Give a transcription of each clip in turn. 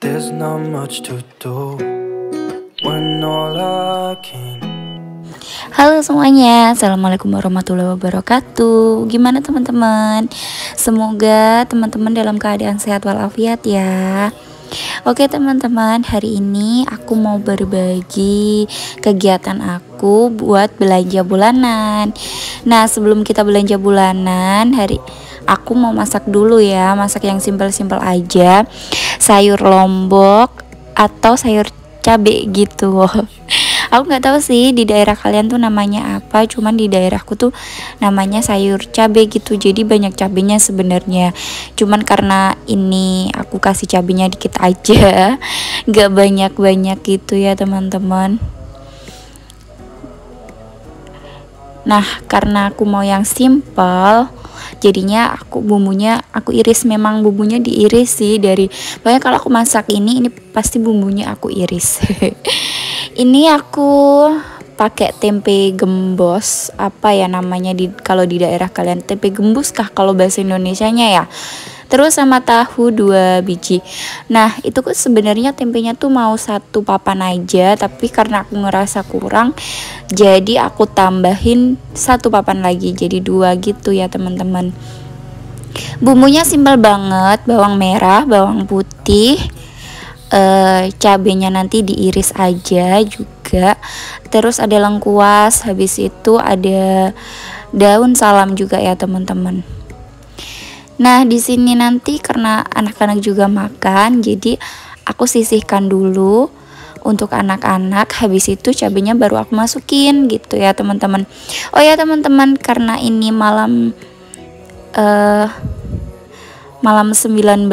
There's not much to do when all I can. Halo semuanya, assalamualaikum warahmatullahi wabarakatuh. Gimana teman-teman? Semoga teman-teman dalam keadaan sehat walafiat ya. Oke teman-teman, hari ini aku mau berbagi kegiatan aku buat belanja bulanan. Nah, sebelum kita belanja bulanan, aku mau masak dulu ya. Masak yang simpel-simpel aja, sayur lombok atau sayur cabe gitu. Aku nggak tahu sih di daerah kalian tuh namanya apa, cuman di daerahku tuh namanya sayur cabe gitu. Jadi banyak cabenya sebenarnya, cuman karena ini aku kasih cabenya dikit aja, nggak banyak-banyak gitu ya teman-teman. Nah, karena aku mau yang simple, jadinya bumbunya aku iris. Memang bumbunya diiris sih pokoknya kalau aku masak ini pasti bumbunya aku iris. Ini aku pakai tempe gembos, apa ya namanya kalau di daerah kalian, tempe gembus kah kalau bahasa Indonesianya ya. Terus sama tahu 2 biji. Nah, itu kok sebenarnya tempenya tuh mau 1 papan aja, tapi karena aku ngerasa kurang, jadi aku tambahin 1 papan lagi, jadi 2 gitu ya teman-teman. Bumbunya simpel banget, bawang merah, bawang putih, cabenya nanti diiris aja juga. Terus ada lengkuas, habis itu ada daun salam juga ya teman-teman. Nah, di sini nanti karena anak-anak juga makan, jadi aku sisihkan dulu untuk anak-anak. Habis itu cabenya baru aku masukin gitu ya teman-teman. Oh ya teman-teman, karena ini malam 19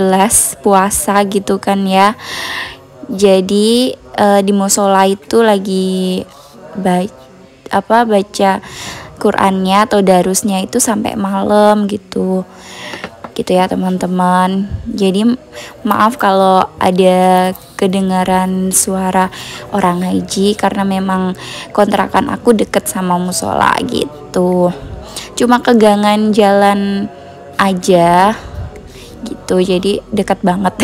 puasa gitu kan ya. Jadi di musola itu lagi baca Qur'annya atau darusnya itu sampai malam gitu ya teman-teman. Jadi maaf kalau ada kedengaran suara orang ngaji, karena memang kontrakan aku deket sama musola gitu, cuma kegangan jalan aja gitu, jadi dekat banget.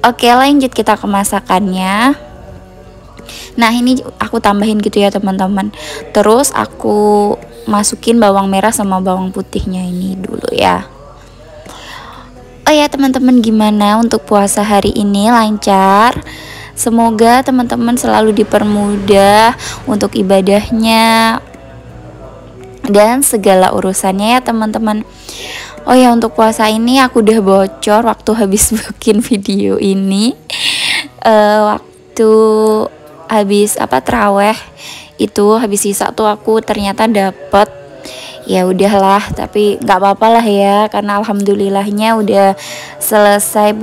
Oke, lanjut kita ke masakannya. Nah, ini aku tambahin gitu ya teman-teman. Terus aku masukin bawang merah sama bawang putihnya ini dulu ya. Oh ya teman-teman, gimana untuk puasa hari ini? Lancar? Semoga teman-teman selalu dipermudah untuk ibadahnya dan segala urusannya ya teman-teman. Oh ya, untuk puasa ini aku udah bocor waktu habis bikin video ini. Waktu habis traweh itu, habis sisa tuh aku ternyata dapet, ya udahlah, tapi nggak apa-apa lah ya, karena alhamdulillahnya udah selesai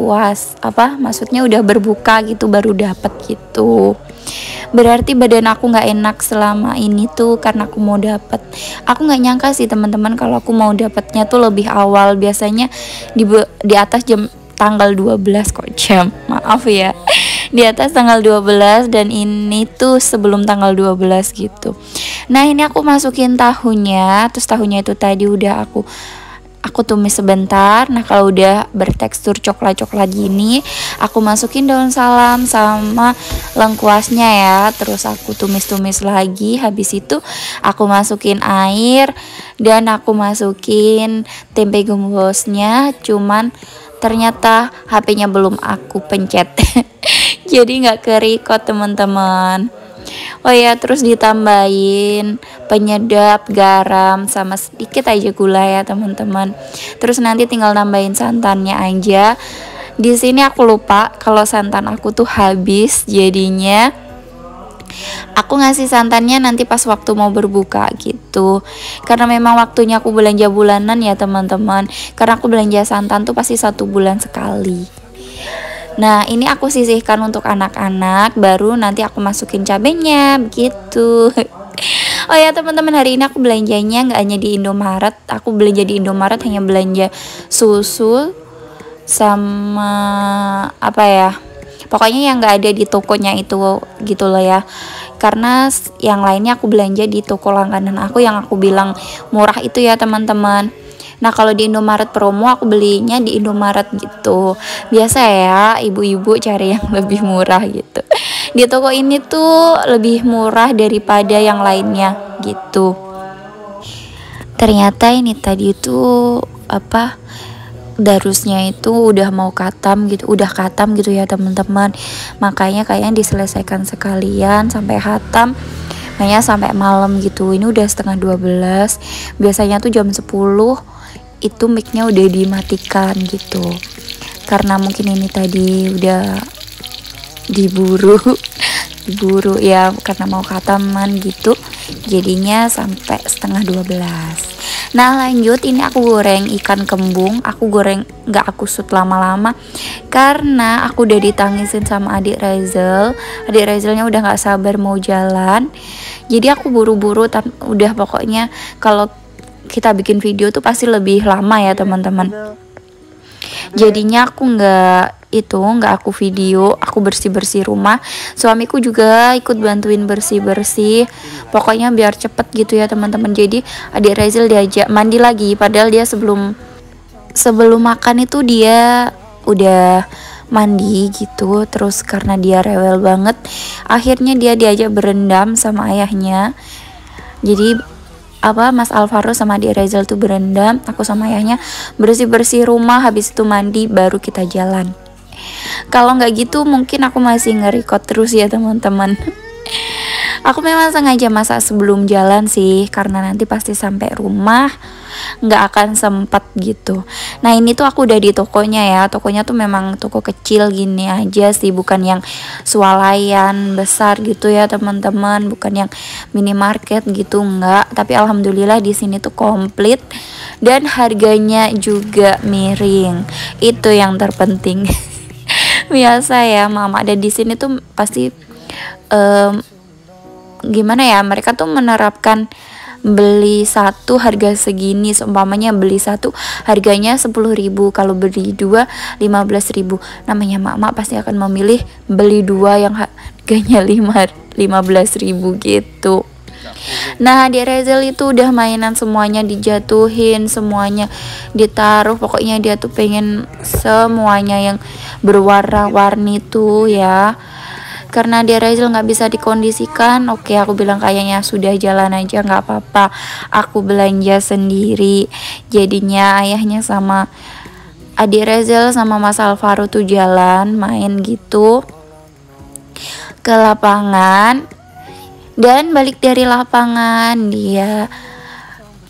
maksudnya udah berbuka gitu, baru dapet gitu. Berarti badan aku nggak enak selama ini tuh karena aku mau dapet. Aku nggak nyangka sih teman-teman kalau aku mau dapetnya tuh lebih awal. Biasanya di atas tanggal 12 kok maaf ya, di atas tanggal 12, dan ini tuh sebelum tanggal 12 gitu. Nah, ini aku masukin tahunya. Terus tahunya itu tadi udah aku tumis sebentar. Nah, kalau udah bertekstur coklat-coklat gini, aku masukin daun salam sama lengkuasnya ya. Terus aku tumis-tumis lagi. Habis itu aku masukin air dan aku masukin tempe gembosnya. Cuman ternyata HP-nya belum aku pencet. Jadi nggak ke-record teman-teman. Oh ya, terus ditambahin penyedap, garam, sama sedikit aja gula ya teman-teman. Terus nanti tinggal nambahin santannya aja. Di sini aku lupa kalau santan aku tuh habis, jadinya aku ngasih santannya nanti pas waktu mau berbuka gitu. Karena memang waktunya aku belanja bulanan ya teman-teman. Karena aku belanja santan tuh pasti 1 bulan sekali. Nah, ini aku sisihkan untuk anak-anak, baru nanti aku masukin cabenya begitu. Oh ya teman-teman, hari ini aku belanjanya nggak hanya di Indomaret. Aku belanja di Indomaret hanya belanja susu sama pokoknya yang nggak ada di tokonya itu gitu loh ya. Karena yang lainnya aku belanja di toko langganan aku yang aku bilang murah itu ya teman-teman. Nah kalau di Indomaret promo aku belinya di Indomaret gitu. Biasa ya ibu-ibu cari yang lebih murah gitu. Di toko ini tuh lebih murah daripada yang lainnya gitu. Ternyata ini tadi tuh apa, darusnya itu udah mau katam gitu, udah katam gitu ya teman-teman. Makanya kayaknya diselesaikan sekalian sampai hatam. Makanya sampai malam gitu. Ini udah setengah 12. Biasanya tuh jam 10 itu mic-nya udah dimatikan gitu. Karena mungkin ini tadi udah diburu diburu ya karena mau khataman gitu. Jadinya sampai setengah 12. Nah lanjut, ini aku goreng ikan kembung. Aku goreng nggak aku shoot lama-lama karena aku udah ditangisin sama adik Razel. Adik Razelnya udah nggak sabar mau jalan. Jadi aku buru-buru, udah pokoknya kalau kita bikin video tuh pasti lebih lama ya teman-teman. Jadinya aku nggak aku video, aku bersih-bersih rumah. Suamiku juga ikut bantuin bersih-bersih. Pokoknya biar cepet gitu ya teman-teman. Jadi adik Razel diajak mandi lagi, padahal dia sebelum makan itu dia udah mandi gitu. Terus karena dia rewel banget, akhirnya dia diajak berendam sama ayahnya. Jadi Mas Alvaro sama adik Razel tuh berendam, aku sama ayahnya bersih-bersih rumah, habis itu mandi baru kita jalan. Kalau nggak gitu mungkin aku masih nge-record terus ya teman-teman. Aku memang sengaja masak sebelum jalan sih, karena nanti pasti sampai rumah nggak akan sempet gitu. Nah ini tuh aku udah di tokonya ya. Tokonya tuh memang toko kecil gini aja sih, bukan yang swalayan besar gitu ya teman-teman, bukan yang minimarket gitu, nggak. Tapi alhamdulillah di sini tuh komplit dan harganya juga miring. Itu yang terpenting. Biasa ya mama ada di sini tuh pasti gimana ya, mereka tuh menerapkan beli satu harga segini. Seumpamanya beli satu harganya 10.000, kalau beli dua 15.000. Namanya mak pasti akan memilih beli dua yang harganya 15.000 gitu. Nah di Razel itu udah mainan semuanya dijatuhin, semuanya ditaruh. Pokoknya dia tuh pengen semuanya yang berwarna-warni tuh ya. Karena dia Razel nggak bisa dikondisikan, oke aku bilang kayaknya sudah jalan aja, nggak apa-apa, aku belanja sendiri. Jadinya ayahnya sama adik Razel sama Mas Alvaro tuh jalan main gitu ke lapangan. Dan balik dari lapangan dia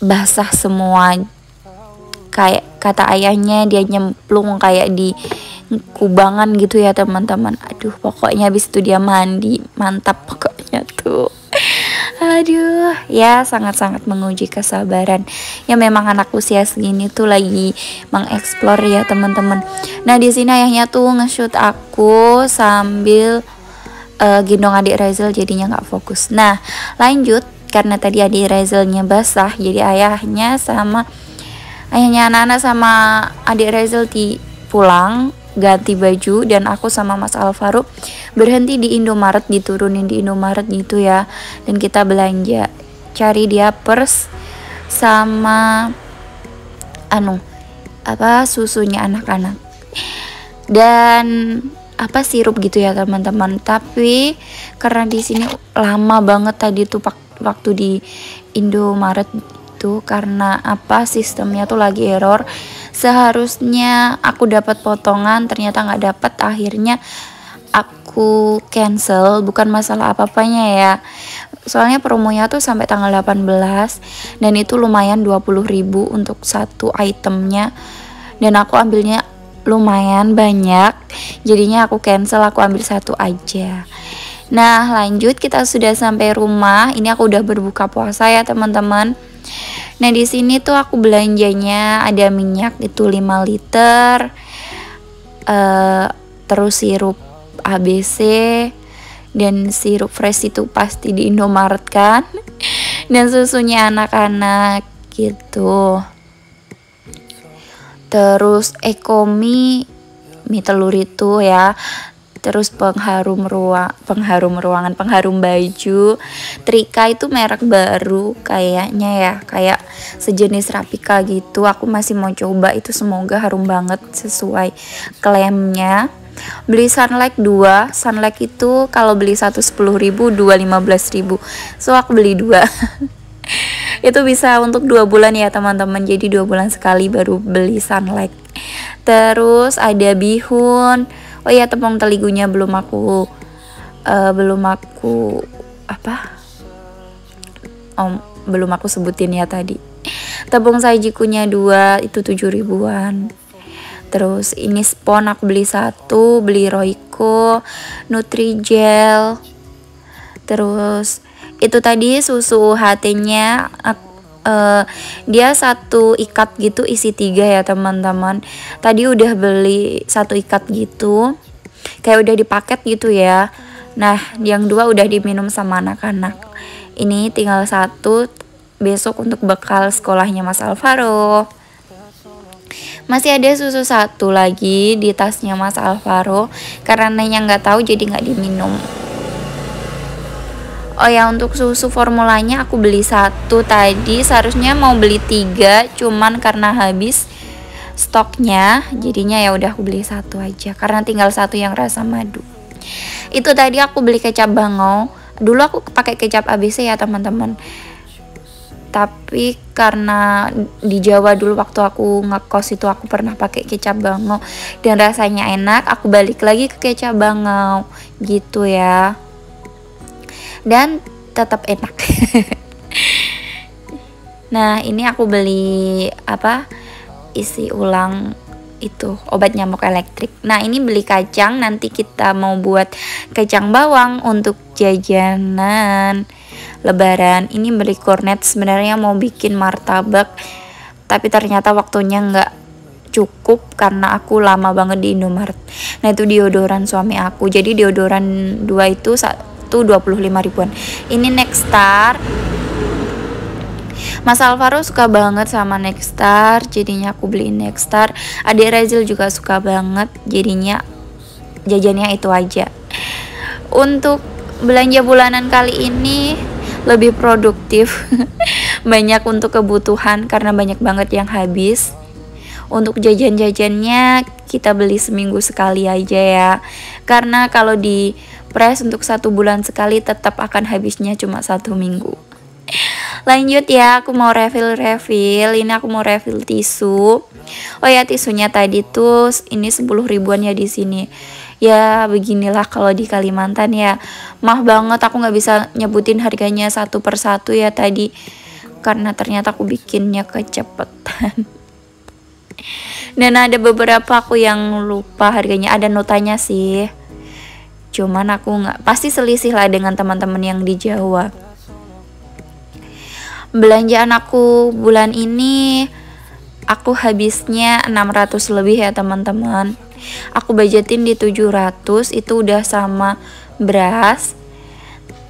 basah semua, kayak kata ayahnya dia nyemplung kayak di kubangan gitu ya teman-teman. Aduh pokoknya habis itu dia mandi, mantap pokoknya tuh. Aduh ya, sangat-sangat menguji kesabaran. Ya memang anak usia segini tuh lagi mengeksplor ya teman-teman. Nah di sini ayahnya tuh nge-shoot aku sambil gendong adik Razel, jadinya nggak fokus. Nah lanjut, karena tadi adik Razelnya basah, jadi ayahnya anak-anak sama adik Razel pulang ganti baju, dan aku sama Mas Alvaro berhenti di Indomaret, diturunin di Indomaret gitu ya. Dan kita belanja, cari dia pers sama susunya anak-anak dan sirup gitu ya teman-teman. Tapi karena di sini lama banget tadi tuh waktu di Indomaret itu, karena sistemnya tuh lagi error. Seharusnya aku dapat potongan, ternyata nggak dapat. Akhirnya aku cancel, bukan masalah apa-apanya ya, soalnya promonya tuh sampai tanggal 18 dan itu lumayan 20.000 untuk satu itemnya, dan aku ambilnya lumayan banyak, jadinya aku cancel, aku ambil satu aja. Nah lanjut, kita sudah sampai rumah. Ini aku udah berbuka puasa ya teman-teman. Nah di sini tuh aku belanjanya ada minyak itu 5 liter, terus sirup ABC dan sirup fresh itu pasti di Indomaret kan, dan susunya anak-anak gitu. Terus Ekomi mie telur itu ya. terus pengharum ruangan, pengharum baju. Trika itu merek baru kayaknya ya, kayak sejenis Rapika gitu. Aku masih mau coba itu, semoga harum banget sesuai klaimnya. Beli Sunlight 2. Sunlight itu kalau beli 1 10.000, 2 15.000. So aku beli 2. Itu bisa untuk 2 bulan ya teman-teman, jadi 2 bulan sekali baru beli Sunlight. Terus ada bihun. Oh ya, tepung teligunya belum aku belum aku sebutin ya tadi. Tepung sajikunya 2, itu 7 ribuan. Terus ini spon aku beli 1, beli Royco, Nutrijel. Terus itu tadi susu HT-nya dia 1 ikat gitu, isi 3 ya teman-teman. Tadi udah beli 1 ikat gitu, kayak udah dipaket gitu ya. Nah yang 2 udah diminum sama anak-anak. Ini tinggal 1 besok untuk bekal sekolahnya Mas Alvaro. Masih ada susu 1 lagi di tasnya Mas Alvaro, karena Nenya nggak tahu jadi nggak diminum. Oh ya, untuk susu formulanya aku beli 1 tadi, seharusnya mau beli 3, cuman karena habis stoknya jadinya ya udah aku beli 1 aja, karena tinggal 1 yang rasa madu. Itu tadi aku beli kecap bangau. Dulu aku pakai kecap ABC ya teman-teman, tapi karena di Jawa dulu waktu aku ngekos itu aku pernah pakai kecap bangau dan rasanya enak, aku balik lagi ke kecap bangau gitu ya, dan tetap enak. Nah ini aku beli isi ulang itu obat nyamuk elektrik. Nah ini beli kacang, nanti kita mau buat kacang bawang untuk jajanan lebaran. Ini beli kornet, sebenarnya mau bikin martabak, tapi ternyata waktunya nggak cukup karena aku lama banget di Indomaret. Nah itu deodoran suami aku, jadi deodoran 2 itu 25 ribuan. Ini Nexstar. Mas Alvaro suka banget sama Nexstar, jadinya aku beli Nexstar. Adik Rezil juga suka banget, jadinya jajannya itu aja. Untuk belanja bulanan kali ini lebih produktif. Banyak untuk kebutuhan karena banyak banget yang habis. Untuk jajan-jajannya kita beli seminggu sekali aja ya, karena kalau di press untuk 1 bulan sekali tetap akan habisnya cuma 1 minggu. Lanjut ya, aku mau refill. Ini aku mau refill tisu. Oh ya, tisunya tadi tuh ini 10 ribuan ya di sini. Ya beginilah kalau di Kalimantan ya. Maaf banget aku nggak bisa nyebutin harganya satu persatu ya tadi, karena ternyata aku bikinnya kecepetan. Dan ada beberapa aku yang lupa harganya, ada notanya sih. Cuman aku nggak, pasti selisih lah dengan teman-teman yang di Jawa. Belanjaan aku bulan ini aku habisnya 600 lebih ya teman-teman. Aku budgetin di 700, itu udah sama beras.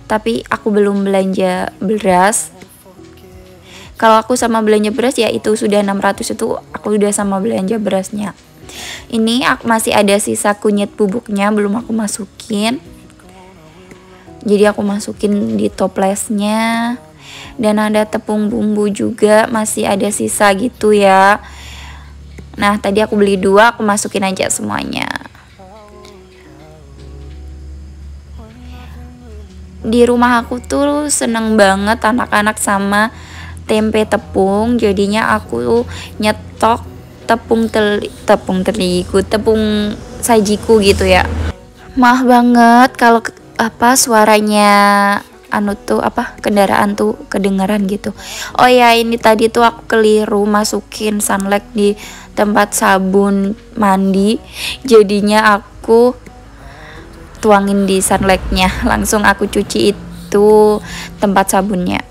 Tapi aku belum belanja beras. Kalau aku sama belanja beras ya itu sudah 600, itu aku udah sama belanja berasnya. Ini masih ada sisa kunyit bubuknya belum aku masukin, jadi aku masukin di toplesnya. Dan ada tepung bumbu juga masih ada sisa gitu ya. Nah tadi aku beli 2, aku masukin aja semuanya. Di rumah aku tuh seneng banget anak-anak sama tempe tepung, jadinya aku nyetok tepung sajiku gitu ya. Maaf banget kalau suaranya kendaraan tuh kedengaran gitu. Oh ya, ini tadi tuh aku keliru masukin Sunlight di tempat sabun mandi, jadinya aku tuangin di Sunlightnya, langsung aku cuci itu tempat sabunnya.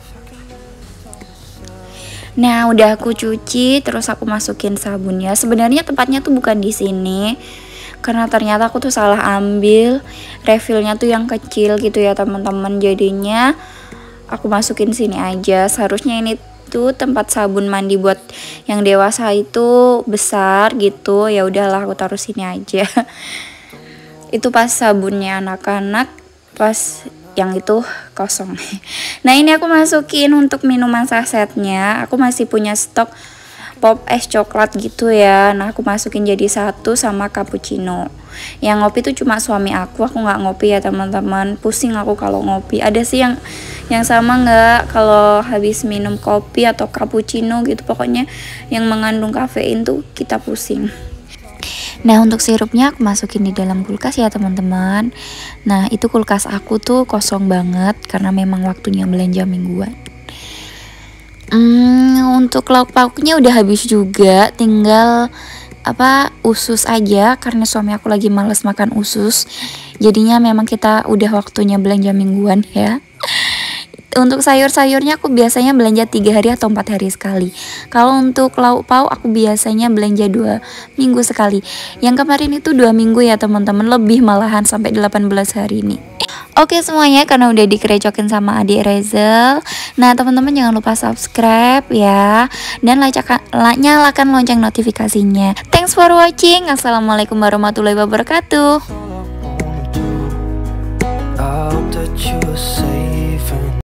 Nah udah aku cuci, terus aku masukin sabunnya. Sebenarnya tempatnya tuh bukan di sini, karena ternyata aku tuh salah ambil refillnya tuh yang kecil gitu ya teman-teman, jadinya aku masukin sini aja. Seharusnya ini tuh tempat sabun mandi buat yang dewasa itu besar gitu, ya udahlah aku taruh sini aja. Itu pas sabunnya anak-anak, pas yang itu kosong. Nah ini aku masukin untuk minuman sasetnya. Aku masih punya stok pop es coklat gitu ya. Nah aku masukin jadi satu sama cappuccino. Yang ngopi tuh cuma suami aku nggak ngopi ya teman-teman. Pusing aku kalau ngopi. Ada sih yang sama nggak kalau habis minum kopi atau cappuccino gitu, pokoknya yang mengandung kafein tuh kita pusing. Nah untuk sirupnya aku masukin di dalam kulkas ya teman-teman. Nah itu kulkas aku tuh kosong banget karena memang waktunya belanja mingguan. Untuk lauk pauknya udah habis juga, tinggal usus aja karena suami aku lagi males makan usus. Jadinya memang kita udah waktunya belanja mingguan ya. Untuk sayur-sayurnya aku biasanya belanja 3 hari atau 4 hari sekali. Kalau untuk lauk pauk aku biasanya belanja 2 minggu sekali. Yang kemarin itu 2 minggu ya teman-teman, lebih malahan sampai 18 hari ini. Oke semuanya, karena udah dikerecokin sama adik Rezel. Nah teman-teman jangan lupa subscribe ya, dan nyalakan lonceng notifikasinya. Thanks for watching. Assalamualaikum warahmatullahi wabarakatuh. I hope that you are safe and